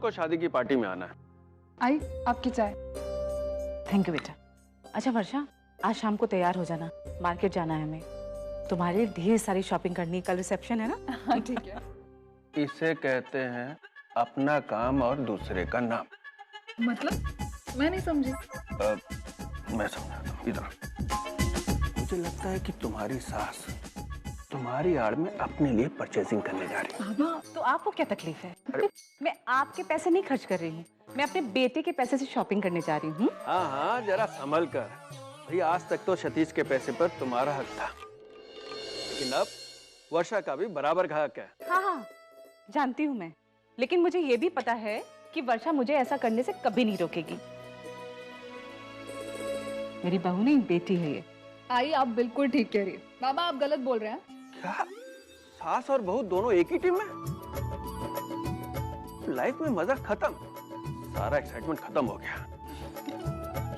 को शादी की पार्टी में आना है। आई आपकी चाय। थैंक यू बेटा। अच्छा वर्षा, आज शाम को तैयार हो जाना, मार्केट जाना है हमें। तुम्हारे लिए ढेर सारी शॉपिंग करनी, कल रिसेप्शन है ना। हाँ ठीक है। इसे कहते हैं अपना काम और दूसरे का नाम। मतलब मैं नहीं समझी। मैं समझाता हूँ, इधर। मुझे लगता है कि तुम्हारी सास तुम्हारी आड़ में अपने लिए परचेजिंग करने जा रही है। बाबा तो आपको क्या तकलीफ है? मैं आपके पैसे नहीं खर्च कर रही हूँ, मैं अपने बेटे के पैसे से शॉपिंग करने जा रही हूँ। हाँ हाँ, जरा संभल कर भाई। आज तक तो सतीश के पैसे पर तुम्हारा हक था, लेकिन अब वर्षा का भी बराबर का हक है। हाँ हाँ जानती हूँ मैं, लेकिन मुझे ये भी पता है कि वर्षा मुझे ऐसा करने से कभी नहीं रोकेगी। मेरी बहू नहीं, बेटी है ये। आई आप बिल्कुल ठीक कह रही है। बाबा आप गलत बोल रहे हैं। क्या सास और बहू दोनों एक ही टीम में? लाइफ में मजा खत्म, सारा एक्साइटमेंट खत्म हो गया।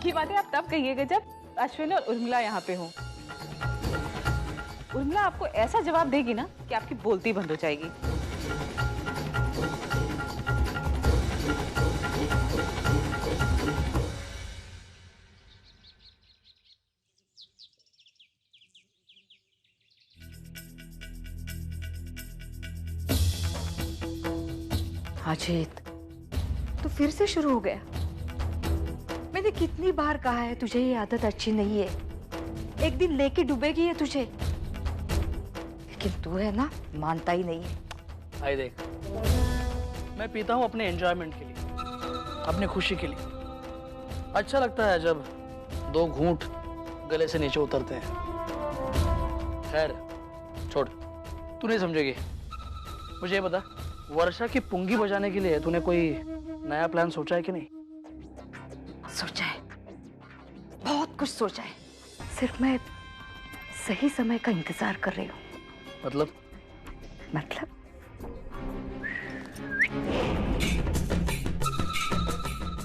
ये बातें आप तब कहिएगा जब अश्विन और उर्मिला यहाँ पे हो। उर्मिला आपको ऐसा जवाब देगी ना कि आपकी बोलती बंद हो जाएगी। अजीत, तो फिर से शुरू हो गया। मैंने कितनी बार कहा है तुझे ये आदत अच्छी नहीं है, एक दिन लेके डूबेगी ये तुझे, लेकिन तू है ना मानता ही नहीं है। आई देख, मैं पीता हूँ अपने एंजॉयमेंट के लिए, अपनी खुशी के लिए। अच्छा लगता है जब दो घूंट गले से नीचे उतरते हैं। खैर छोड़, तू नहीं समझेगी। मुझे ये बता, वर्षा की पुंगी बजाने के लिए तूने कोई नया प्लान सोचा है कि नहीं? सोचा है, बहुत कुछ सोचा है, सिर्फ मैं सही समय का इंतजार कर रही हूँ। मतलब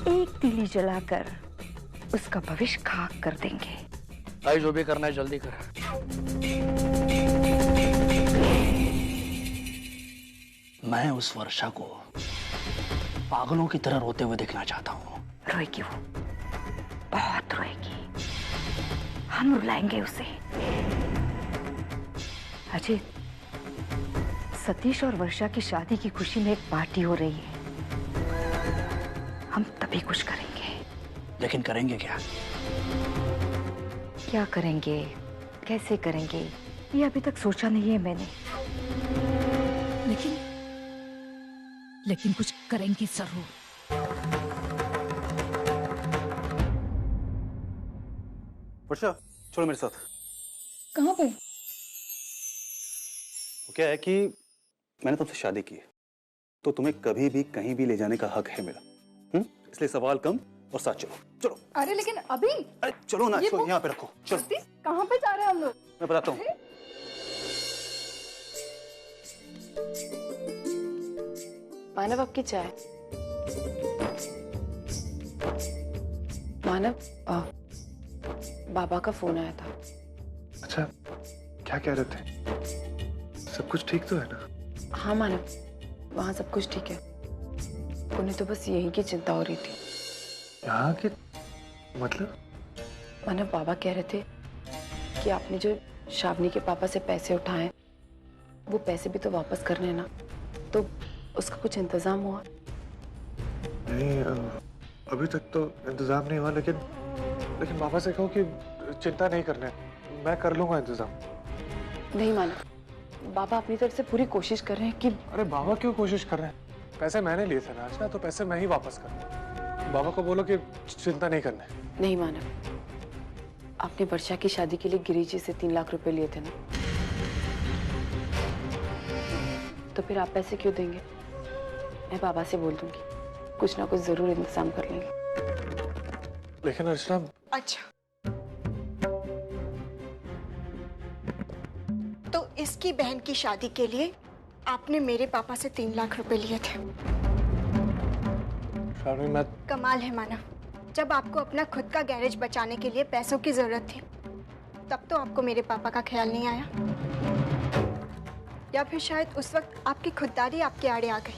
एक तीली जलाकर उसका भविष्य खाक कर देंगे। भाई जो भी करना है जल्दी कर। मैं उस वर्षा को पागलों की तरह रोते हुए देखना चाहता हूँ। रोएगी वो, बहुत रोएगी, हम रुलाएंगे उसे। अजीत, सतीश और वर्षा की शादी की खुशी में एक पार्टी हो रही है, हम तभी कुछ करेंगे। लेकिन करेंगे क्या? क्या करेंगे, कैसे करेंगे, ये अभी तक सोचा नहीं है मैंने। लेकिन कुछ करेंगे जरूर। वर्षा चलो मेरे साथ। कहाँ पे? वो क्या है कि मैंने तुमसे शादी की है, तो तुम्हें कभी भी कहीं भी ले जाने का हक है मेरा। इसलिए सवाल कम और साथ चलो। चलो। अरे लेकिन अभी। अरे चलो ना, इसको यहाँ पे रखो। चलो। कहाँ पे जा रहे हैं हम लोग? मैं बताता हूँ। मानव आपकी चाय। मानव, बाबा का फोन आया था। अच्छा, क्या कह रहे थे? सब कुछ ठीक तो है ना? हाँ मानव, वहाँ सब कुछ ठीक है। उन्हें तो बस यही की चिंता हो रही थी। यहाँ के मतलब? मानव, बाबा कह रहे थे कि आपने जो शावनी के पापा से पैसे उठाए, वो पैसे भी तो वापस करने हैं ना, तो उसका कुछ इंतजाम हुआ? नहीं, अभी तक तो इंतजाम नहीं हुआ, लेकिन पापा से कहो कि चिंता नहीं करना है, मैं कर लूंगा इंतजाम। नहीं मानव, बाबा अपनी तरफ से पूरी कोशिश कर रहे हैं कि। अरे बाबा क्यों कोशिश कर रहे हैं? पैसे मैंने लिए थे ना आज, ना तो पैसे मैं ही वापस करूँ। बाबा को बोलो कि चिंता नहीं करना है। नहीं मानव, आपने वर्षा की शादी के लिए गिरीश जी से 3 लाख रुपए लिए थे ना, तो फिर आप पैसे क्यों देंगे? मैं बाबा से बोल दूंगी, कुछ ना कुछ जरूर इंतजाम कर लेंगे। लेकिन अर्चना। अच्छा, तो इसकी बहन की शादी के लिए आपने मेरे पापा से 3 लाख रुपए लिए थे। मैं... कमाल है मानव, जब आपको अपना खुद का गैरेज बचाने के लिए पैसों की जरूरत थी, तब तो आपको मेरे पापा का ख्याल नहीं आया, या फिर शायद उस वक्त आपकी खुददारी आपके आड़े आ गई।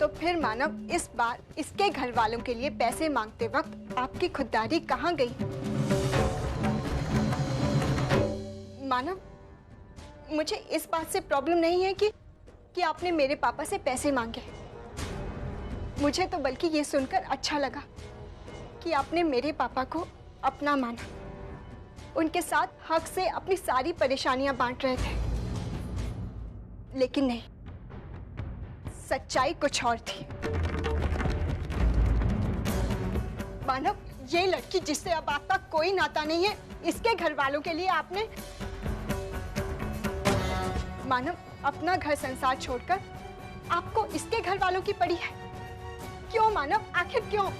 तो फिर मानव इस बार इसके घर वालों के लिए पैसे मांगते वक्त आपकी खुददारी कहाँ गई? मानव, मुझे इस बात से प्रॉब्लम नहीं है कि आपने मेरे पापा से पैसे मांगे। मुझे तो बल्कि ये सुनकर अच्छा लगा कि आपने मेरे पापा को अपना माना, उनके साथ हक से अपनी सारी परेशानियां बांट रहे थे। लेकिन नहीं, सच्चाई कुछ और थी। मानव, ये लड़की जिससे अब आपका कोई नाता नहीं है, इसके घर वालों के लिए आपने मानव अपना घर संसार छोड़कर आपको इसके घर वालों की पड़ी है। क्यों मानव, आखिर क्यों?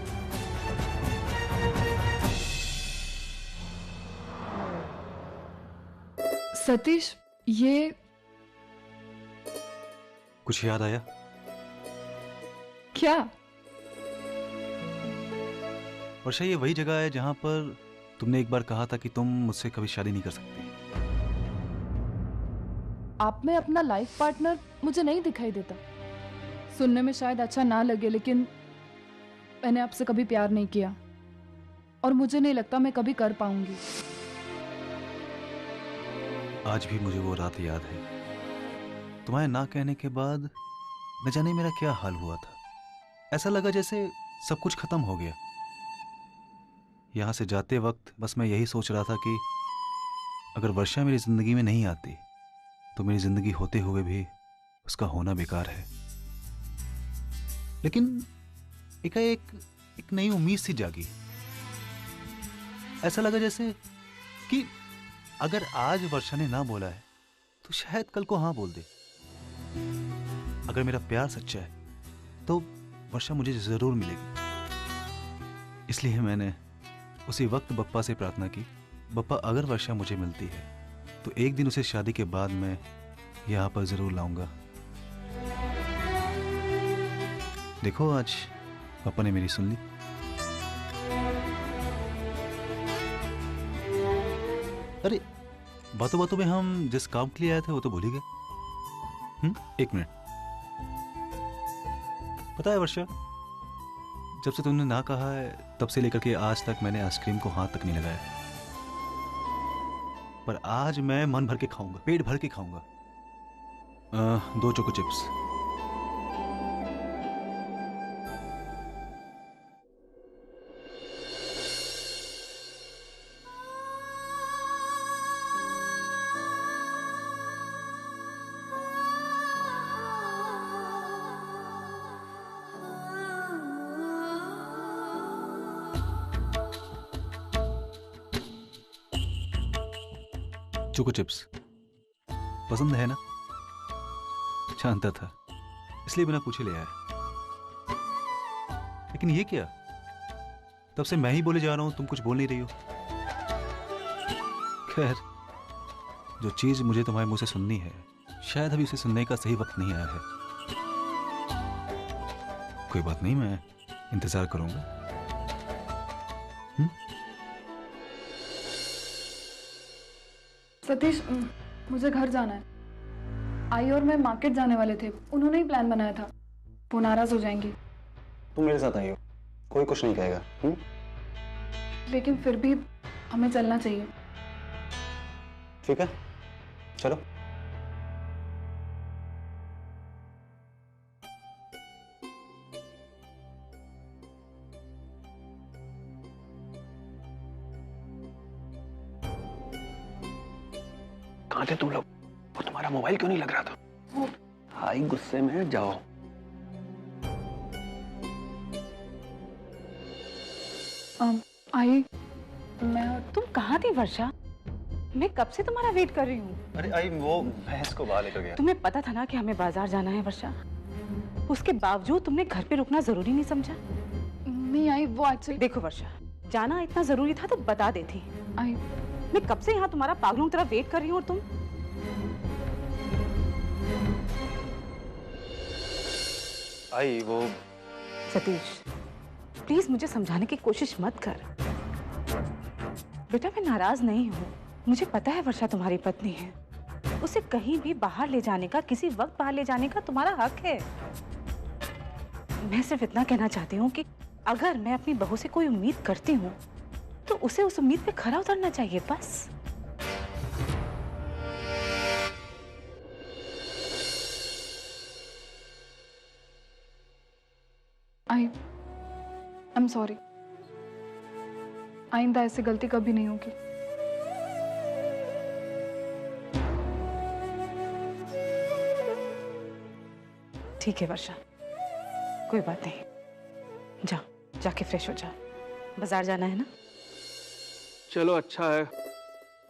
सतीश, ये कुछ याद आया? क्या? वर्षा, ये वही जगह है जहां पर तुमने एक बार कहा था कि तुम मुझसे कभी शादी नहीं कर सकती। आप में अपना लाइफ पार्टनर मुझे नहीं दिखाई देता। सुनने में शायद अच्छा ना लगे, लेकिन मैंने आपसे कभी प्यार नहीं किया और मुझे नहीं लगता मैं कभी कर पाऊंगी। आज भी मुझे वो रात याद है। तुम्हारे ना कहने के बाद न जाने मेरा क्या हाल हुआ था। ऐसा लगा जैसे सब कुछ खत्म हो गया। यहां से जाते वक्त बस मैं यही सोच रहा था कि अगर वर्षा मेरी जिंदगी में नहीं आती तो मेरी जिंदगी होते हुए भी उसका होना बेकार है। लेकिन एक नई उम्मीद सी जागी। ऐसा लगा जैसे कि अगर आज वर्षा ने ना बोला है तो शायद कल को हाँ बोल दे। अगर मेरा प्यार सच्चा है तो वर्षा मुझे जरूर मिलेगी। इसलिए मैंने उसी वक्त बप्पा से प्रार्थना की, बप्पा अगर वर्षा मुझे मिलती है तो एक दिन उसे शादी के बाद मैं यहां पर जरूर लाऊंगा। देखो, आज पापा ने मेरी सुन ली। अरे, बातों बातों में हम जिस काम के लिए आए थे वो तो भूल ही गए। एक मिनट। पता है वर्षा, जब से तुमने ना कहा है तब से लेकर के आज तक मैंने आइसक्रीम को हाथ तक नहीं लगाया। पर आज मैं मन भर के खाऊंगा, पेट भर के खाऊंगा। 2 चोको चिप्स। चोको चिप्स पसंद है ना? जानता था, इसलिए बिना पूछे ले आया। लेकिन ये क्या? तब से मैं ही बोले जा रहा हूं, तुम कुछ बोल नहीं रही हो। खैर, जो चीज मुझे तुम्हारे मुंह से सुननी है, शायद अभी उसे सुनने का सही वक्त नहीं आया है। कोई बात नहीं, मैं इंतजार करूंगा। सतीश, मुझे घर जाना है। आई और मैं मार्केट जाने वाले थे, उन्होंने ही प्लान बनाया था। वो नाराज हो जाएंगी। तुम मेरे साथ आई हो, कोई कुछ नहीं कहेगा। लेकिन फिर भी हमें चलना चाहिए। ठीक है, चलो। कहाँ थे तुम लोग? वो तुम्हारा मोबाइल क्यों नहीं लग रहा था? आई गुस्से में जाओ। आई, तुम कहाँ थी वर्षा? मैं कब से तुम्हारा वेट कर रही हूँ। अरे आई, वो भैंस को बाहर लेकर गया। तुम्हें पता था ना कि हमें बाजार जाना है वर्षा, उसके बावजूद तुमने घर पे रुकना जरूरी नहीं समझा? नहीं आई, वो एक्चुअली देखो वर्षा, जाना इतना जरूरी था तो बता देती। आई, मैं कब से यहाँ तुम्हारा पागलों की तरह वेट कर रही हूँ और तुम आई वो सतीश, प्लीज मुझे समझाने की कोशिश मत कर। बेटा मैं नाराज नहीं हूँ, मुझे पता है वर्षा तुम्हारी पत्नी है, उसे कहीं भी बाहर ले जाने का, किसी वक्त बाहर ले जाने का तुम्हारा हक है। मैं सिर्फ इतना कहना चाहती हूँ कि अगर मैं अपनी बहू से कोई उम्मीद करती हूँ तो उसे उस उम्मीद पे खरा उतरना चाहिए बस। I'm sorry। आइंदा ऐसी गलती कभी नहीं होगी। ठीक है वर्षा, कोई बात नहीं। जाओ, जाके फ्रेश हो जाओ। बाजार जाना है ना? चलो अच्छा है,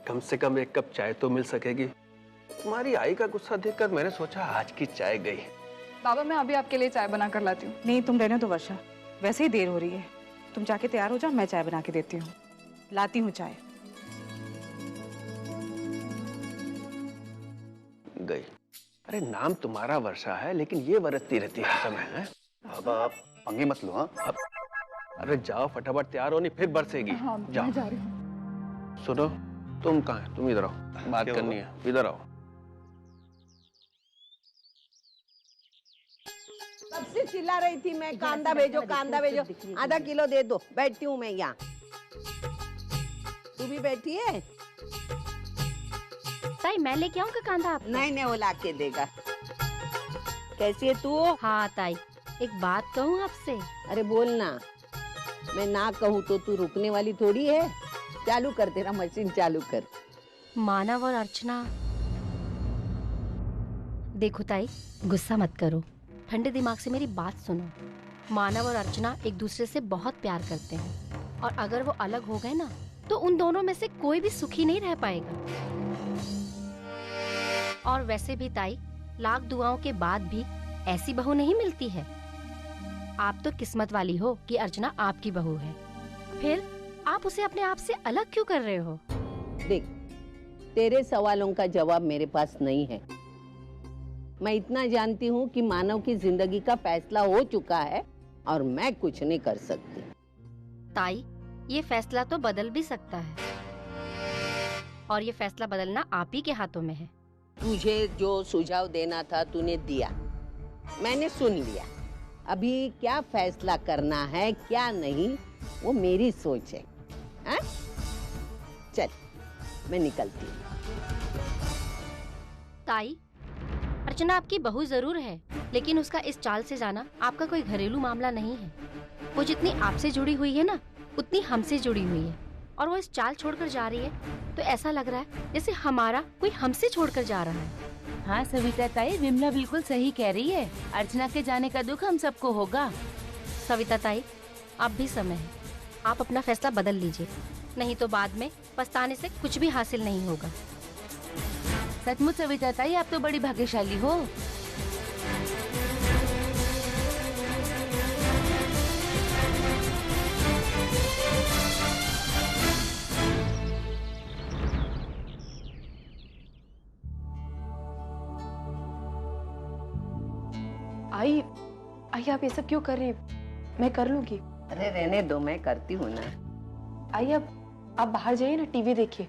कम से कम एक कप चाय तो मिल सकेगी। तुम्हारी आई का गुस्सा देखकर मैंने सोचा आज की चाय गई। बाबा मैं अभी आपके लिए चाय बना कर लाती हूँ। नहीं, तुम रहने दो वर्षा, वैसे ही देर हो रही है। तुम जाके तैयार हो जाओ, मैं चाय बना के देती हूँ। लाती हूँ चाय। गई। अरे नाम तुम्हारा वर्षा है लेकिन ये बरसती रहती है समय है। अब आप पंगे मत लो। हाँ अरे जाओ फटाफट तैयार हो, नहीं फिर बरसेगी। हाँ, जाओ। मैं जा रही हूँ। सुनो, तुम कहाँ है? तुम इधर आओ, बात करनी है। इधर आओ। कब से चिल्ला रही थी मैं, कांदा भेजो कांदा भेजो, आधा किलो दे दो। बैठती हूँ मैं यहाँ। तू भी बैठी है? ताई मैं लेके आऊँ का कांदा आप? नहीं नहीं, वो ला के देगा। कैसी है तू? हाँ ताई, एक बात कहूँ आपसे? अरे बोल ना। मैं ना कहूँ तो तू रुकने वाली थोड़ी है। चालू कर, तेरा मशीन चालू कर। मानव और अर्चना, देखो ताई गुस्सा मत करो, ठंडे दिमाग से मेरी बात सुनो। मानव और अर्चना एक दूसरे से बहुत प्यार करते हैं और अगर वो अलग हो गए ना तो उन दोनों में से कोई भी सुखी नहीं रह पाएगा। और वैसे भी ताई, लाख दुआओं के बाद भी ऐसी बहू नहीं मिलती है। आप तो किस्मत वाली हो कि अर्चना आपकी बहू है। फिर आप उसे अपने आप से अलग क्यों कर रहे हो? देख, तेरे सवालों का जवाब मेरे पास नहीं है। मैं इतना जानती हूँ कि मानव की जिंदगी का फैसला हो चुका है और मैं कुछ नहीं कर सकती। ताई, ये फैसला तो बदल भी सकता है और ये फैसला बदलना आप ही के हाथों में है। तुझे जो सुझाव देना था तूने दिया, मैंने सुन लिया। अभी क्या फैसला करना है क्या नहीं वो मेरी सोच है। हाँ? चल मैं निकलती हूँ। ताई, अर्चना आपकी बहू जरूर है लेकिन उसका इस चाल से जाना आपका कोई घरेलू मामला नहीं है। वो जितनी आपसे जुड़ी हुई है ना उतनी हमसे जुड़ी हुई है और वो इस चाल छोड़कर जा रही है तो ऐसा लग रहा है जैसे हमारा कोई हमसे छोड़कर जा रहा है। हाँ सविता ताई, विमला बिल्कुल सही कह रही है। अर्चना के जाने का दुख हम सबको होगा। सविता ताई, अब भी समय है, आप अपना फैसला बदल लीजिए, नहीं तो बाद में पछताने से कुछ भी हासिल नहीं होगा। सचमुच सविता ताई, आप तो बड़ी भाग्यशाली हो। आई आप ये सब क्यों कर रही हैं? मैं कर लूंगी। अरे रहने दो, मैं करती हूँ ना। आई अब आप बाहर जाइए ना, टीवी देखिए।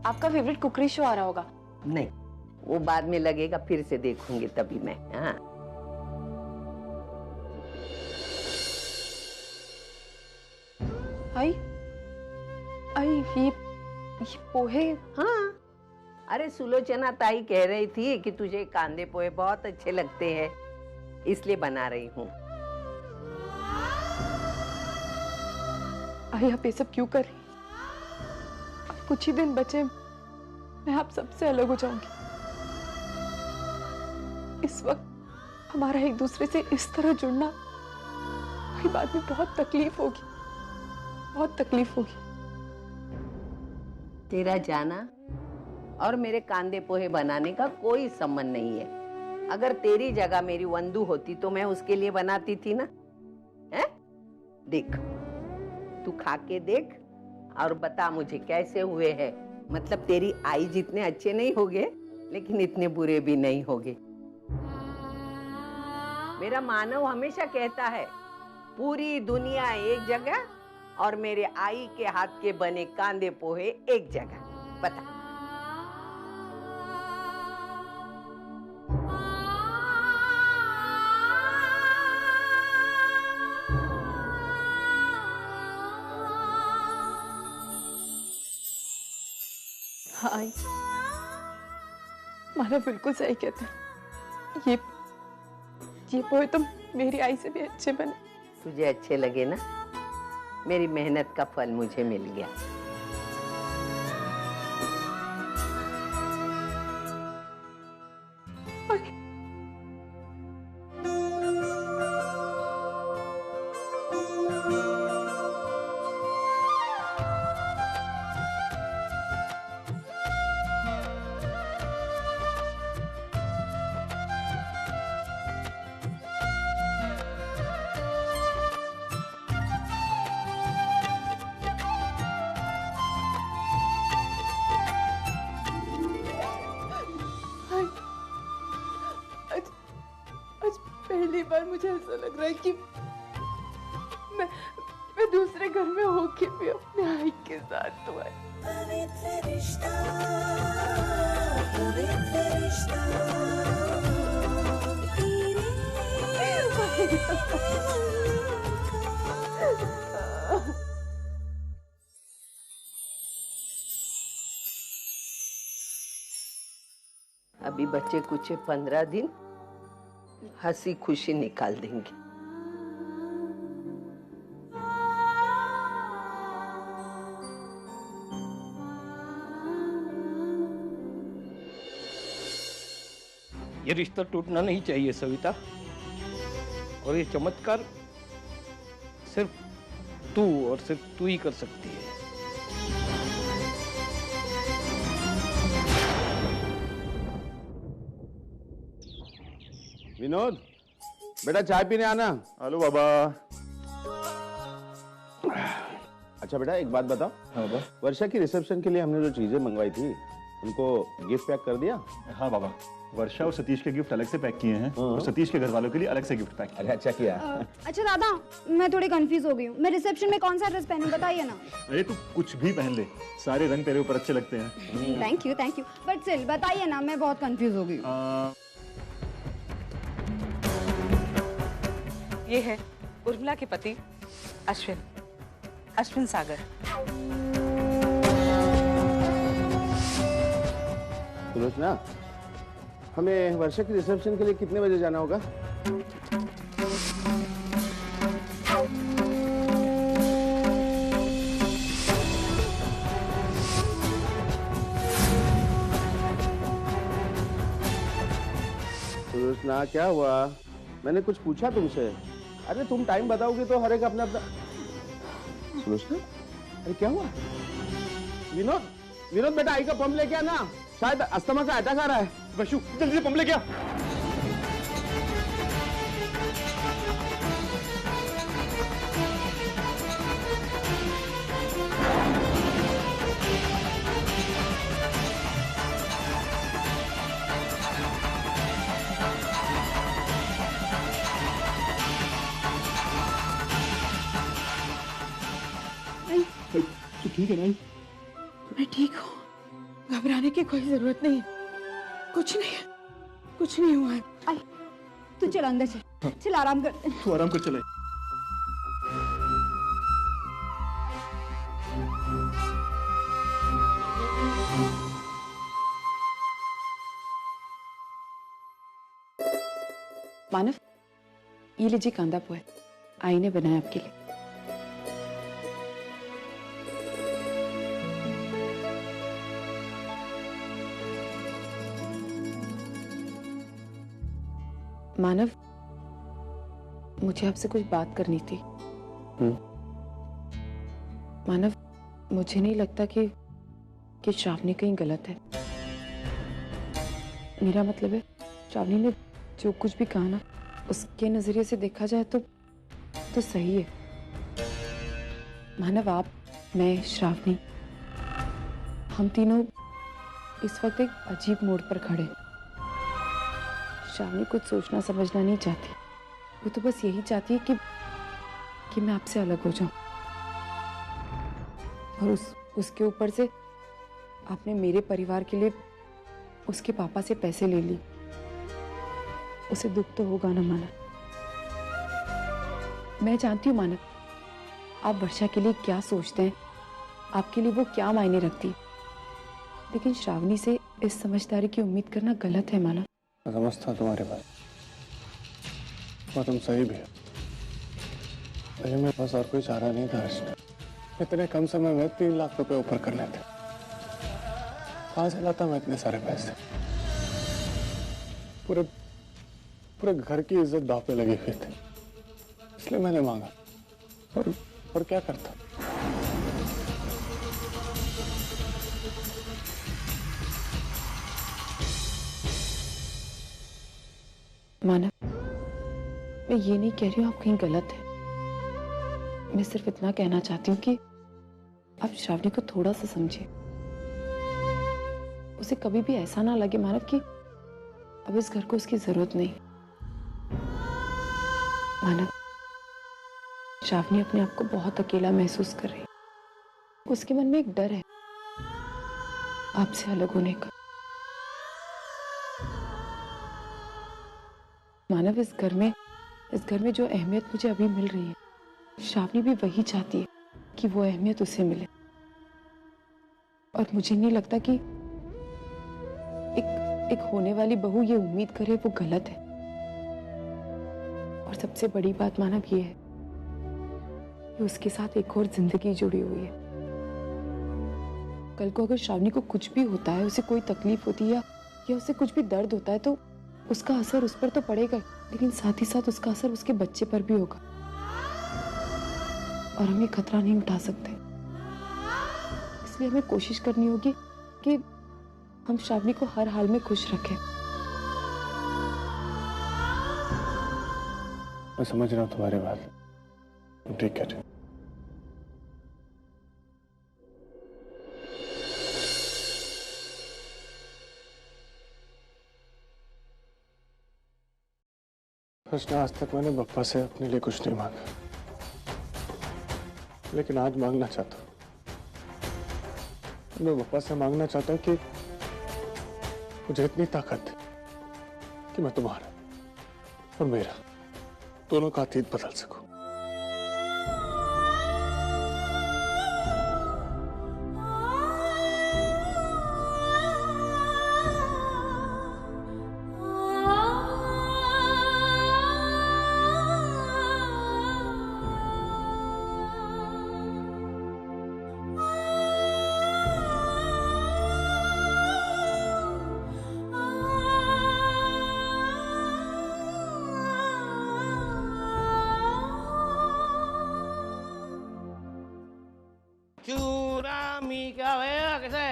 आपका फेवरेट कुकरी शो आ रहा होगा। नहीं, वो बाद में लगेगा, फिर से देखूंगी तभी मैं। हाँ आई ये पोहे। हाँ, अरे सुलोचना ताई कह रही थी कि तुझे कांदे पोहे बहुत अच्छे लगते हैं, इसलिए बना रही हूँ। आई आप ये सब क्यों कर रही? अब कुछ ही दिन बचे, मैं आप सबसे अलग हो जाऊंगी। इस वक्त हमारा एक दूसरे से इस तरह जुड़ना कोई बाद में बहुत तकलीफ होगी, बहुत तकलीफ होगी। तेरा जाना और मेरे कांदे पोहे बनाने का कोई संबंध नहीं है। अगर तेरी जगह मेरी वंदू होती तो मैं उसके लिए बनाती थी ना। हैं? देख, तू खा के देख और बता मुझे कैसे हुए हैं। मतलब तेरी आई जितने अच्छे नहीं होगे लेकिन इतने बुरे भी नहीं होगे। मेरा मानव हमेशा कहता है पूरी दुनिया एक जगह और मेरे आई के हाथ के बने कांदे पोहे एक जगह। बता। हाँ आई, मानव बिल्कुल सही कहते हैं। ये पोहे तो मेरी आई से भी अच्छे बने। तुझे अच्छे लगे ना, मेरी मेहनत का फल मुझे मिल गया। पहली बार मुझे ऐसा लग रहा है कि मैं दूसरे घर में होके भी अपने आई के साथ हूँ। अभी बच्चे कुछ 15 दिन हंसी खुशी निकाल देंगे। ये रिश्ता टूटना नहीं चाहिए सविता, और ये चमत्कार सिर्फ तू और सिर्फ तू ही कर सकती है। विनोद, बेटा चाय पीने आना। हेलो बाबा। अच्छा बेटा एक बात बताओ। हाँ बाबा। वर्षा की रिसेप्शन के लिए हमने जो चीजें मंगवाई थी उनको गिफ्ट पैक कर दिया? हाँ बाबा, वर्षा और सतीश के गिफ्ट अलग से पैक किए हैं और सतीश के घर वालों के लिए अलग से गिफ्ट पैक किए। अच्छा किया। अच्छा दादा, मैं थोड़ी कंफ्यूज हो गई हूँ। मैं रिसेप्शन में कौन सा ड्रेस पहनूं, बताइए ना। अरे तू कुछ भी पहन ले, सारे रंग तेरे ऊपर अच्छे लगते हैं। थैंक यू बट स्टिल बताइए ना, मैं बहुत कंफ्यूज हो गई हूँ। ये है उर्मिला के पति अश्विन सागर। सुलोचना, हमें वर्षा की रिसेप्शन के लिए कितने बजे जाना होगा? सुलोचना क्या हुआ? मैंने कुछ पूछा तुमसे? अरे तुम टाइम बताओगे तो हर एक अपना अपना। सुलोचना, अरे क्या हुआ? विनोद बेटा आई का पंप लेके आना, शायद अस्थमा का अटैक आ रहा है। वशु जल्दी से पंप लेके आ। तू ठीक है ना? मैं ठीक हूँ, घबराने की कोई जरूरत नहीं है। कुछ नहीं हुआ है। आई, तू चल अंदर चल आराम कर। तू आराम कर चले। मानव, ये लीजिए कांदा पोहे, आई ने बनाया आपके लिए। मानव, मुझे आपसे कुछ बात करनी थी। मानव, मुझे नहीं लगता कि श्रावणी कहीं गलत है। मेरा मतलब है, श्रावणी ने जो कुछ भी कहा ना, उसके नजरिए से देखा जाए तो सही है। मानव, आप, मैं, श्रावणी, हम तीनों इस वक्त एक अजीब मोड़ पर खड़े। श्रावणी कुछ सोचना समझना नहीं चाहती, वो तो बस यही चाहती है कि मैं आपसे अलग हो जाऊं। और उसके ऊपर से आपने मेरे परिवार के लिए उसके पापा से पैसे ले ली। उसे दुख तो होगा ना मानव। मैं जानती हूँ मानव, आप वर्षा के लिए क्या सोचते हैं, आपके लिए वो क्या मायने रखती। लेकिन श्रावणी से इस समझदारी की उम्मीद करना गलत है मानव। मैं समझता तुम्हारी बात, और तुम सही भी हो, लेकिन मेरे पास और कोई चारा नहीं था अर्चना। इतने कम समय में 3 लाख रुपए ऊपर करने थे, कहाँ से लाता मैं इतने सारे पैसे? पूरे घर की इज्जत दांव पे लगी हुई थी, इसलिए मैंने मांगा। और क्या करता? मानव, मैं ये नहीं कह रही हूँ आप कहीं गलत है। मैं सिर्फ इतना कहना चाहती हूँ कि आप श्रावणी को थोड़ा सा समझिए। उसे कभी भी ऐसा ना लगे मानव कि अब इस घर को उसकी जरूरत नहीं। मानव, श्रावणी अपने आप को बहुत अकेला महसूस कर रही है। उसके मन में एक डर है आपसे अलग होने का। मानव, इस घर में जो अहमियत मुझे अभी मिल रही है, श्रावणी भी वही चाहती है कि वो अहमियत उसे मिले। और मुझे नहीं लगता कि एक होने वाली बहू ये उम्मीद करे वो गलत है। और सबसे बड़ी बात मानव ये है कि उसके साथ एक और जिंदगी जुड़ी हुई है। कल को अगर श्रावणी को कुछ भी होता है, उसे कोई तकलीफ होती है या उसे कुछ भी दर्द होता है, तो उसका असर उस पर तो पड़ेगा, लेकिन साथ ही साथ उसका असर उसके बच्चे पर भी होगा। और हम ये खतरा नहीं उठा सकते। इसलिए हमें कोशिश करनी होगी कि हम श्रावणी को हर हाल में खुश रखें। मैं समझ रहा हूं तुम्हारी बात, तुम ठीक कह रहे हो। आज तक मैंने बप्पा से अपने लिए कुछ नहीं मांगा, लेकिन आज मांगना चाहता हूं। मैं बप्पा से मांगना चाहता हूं कि मुझे इतनी ताकत है कि मैं तुम्हारा और मेरा दोनों का अतीत बदल सकूं। चूरामी क्या है? कैसा है?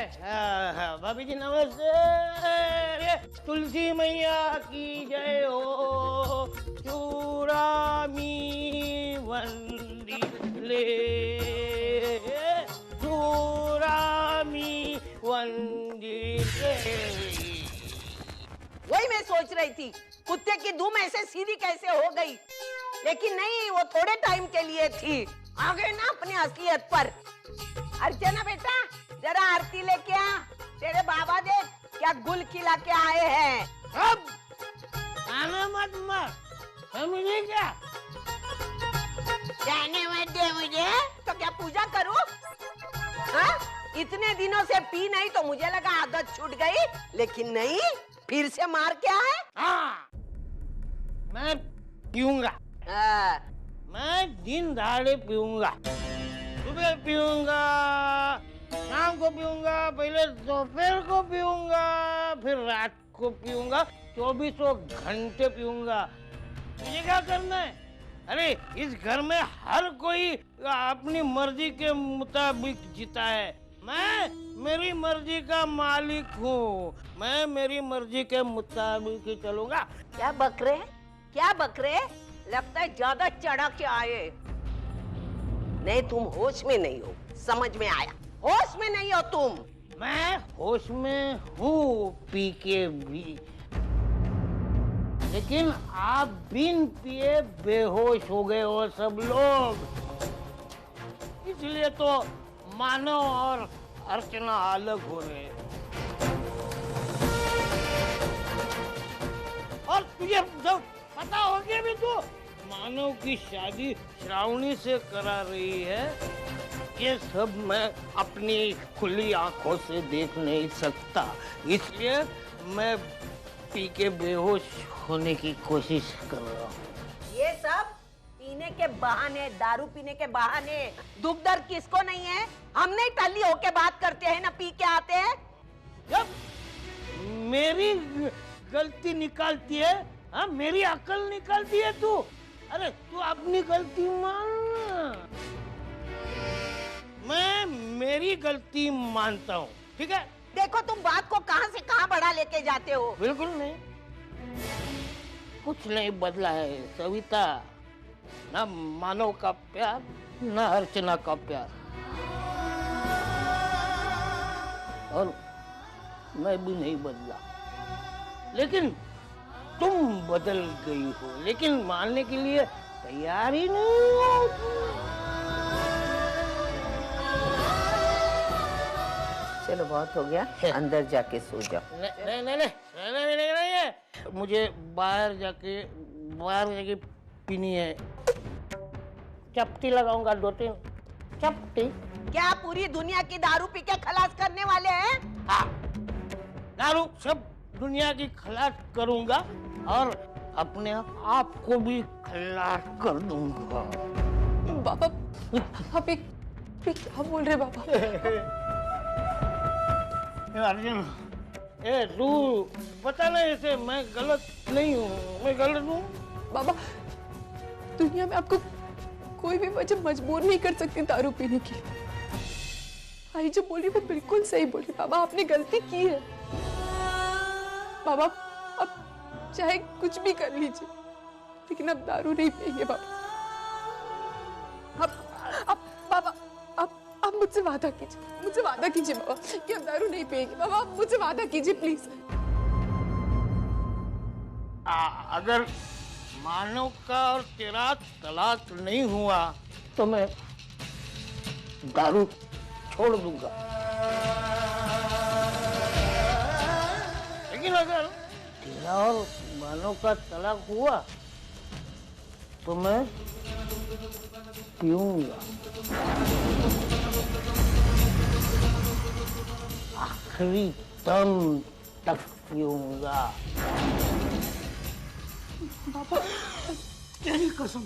भाभी जी नमस्ते। तुलसी मैया की जय हो। चूरामी वंदिले, चूरामी वंदिले। वही मैं सोच रही थी, कुत्ते की धूम ऐसे सीधी कैसे हो गई, लेकिन नहीं, वो थोड़े टाइम के लिए थी। आ गए ना अपनी असलियत पर। अर्चना बेटा, जरा आरती लेके आ। तेरे बाबा देख क्या गुल खिला के आए हैं। अब आने मत मत, समझे क्या? जाने मत दे मुझे। तो क्या पूजा करूं? हाँ? इतने दिनों से पी नहीं तो मुझे लगा आदत छूट गई, लेकिन नहीं, फिर से मार के आए। हाँ, मैं पीऊंगा। मैं दिन दहाड़े पीऊंगा। सुबह पीऊंगा, शाम को पीऊंगा, पहले दोपहर को पीऊंगा, फिर रात को पीऊंगा, 24 घंटे पीऊंगा। मुझे क्या करना है? अरे इस घर में हर कोई अपनी मर्जी के मुताबिक जीता है। मैं मेरी मर्जी का मालिक हूँ। मैं मेरी मर्जी के मुताबिक ही चलूंगा। क्या बकरे? क्या बकरे? लगता है ज्यादा चढ़ा के आए। नहीं, तुम होश में नहीं हो, समझ में आया। होश में नहीं हो तुम। मैं होश में हूँ पी के भी, लेकिन आप बिन पिए बेहोश हो गए हो सब लोग। इसलिए तो मानव और अर्चना अलग हो रहे हैं। और तुझे जब पता हो गया भी तो मानव की शादी श्रावणी से करा रही है, ये सब मैं अपनी खुली आंखों से देख नहीं सकता, इसलिए मैं पी के बेहोश होने की कोशिश कर रहा हूँ। ये सब पीने के बहाने, दारू पीने के बहाने। दुख दर्द किसको नहीं है? हम नहीं टल्ली होके बात करते हैं ना पी के आते हैं। जब मेरी गलती निकालती है, हाँ मेरी अकल निकालती है तू। अरे तू अपनी गलती मान, मैं मेरी गलती मानता हूँ, ठीक है? देखो तुम बात को कहां से कहां बढ़ा लेके जाते हो। बिल्कुल नहीं, कुछ नहीं बदला है सविता, ना मानव का प्यार ना अर्चना का प्यार, और मैं भी नहीं बदला। लेकिन तुम बदल गई हो, लेकिन मानने के लिए तैयार ही नहीं हो। चलो बहुत हो गया, अंदर जाके सो जाओ। नहीं नहीं नहीं है, मुझे बाहर जाके पीनी है। चपटी लगाऊंगा 2-3 चपटी। क्या पूरी दुनिया की दारू पी के खलास करने वाले हैं? हाँ, दारू सब दुनिया की खलास करूंगा और अपने आप को भी खलास कर दूंगा। बाबा आप एक क्या बोल रहे बाबा? अर्जुन, ए तू पता नहीं इसे, मैं गलत नहीं हूँ, मैं गलत हूँ। बाबा दुनिया में आपको कोई भी वजह मजबूर नहीं कर सकती दारू पीने के लिए। आई जो बोली वो बिल्कुल सही बोली। बाबा आपने गलती की है। बाबा अब चाहे कुछ भी कर लीजिए, लेकिन अब दारू नहीं पिएंगे बाबा। अब बाबा अब मुझसे वादा कीजिए बाबा कि अब दारू नहीं पिएंगे। बाबा आप मुझसे वादा कीजिए प्लीज। अगर मानव का और तेरा तलाक नहीं हुआ तो मैं दारू छोड़ दूंगा, लेकिन अगर तेरा और मानव का तलाक हुआ तो मैं पीऊंगा, आखिरी दम तक पीऊंगा। बाबा तेरी कसम।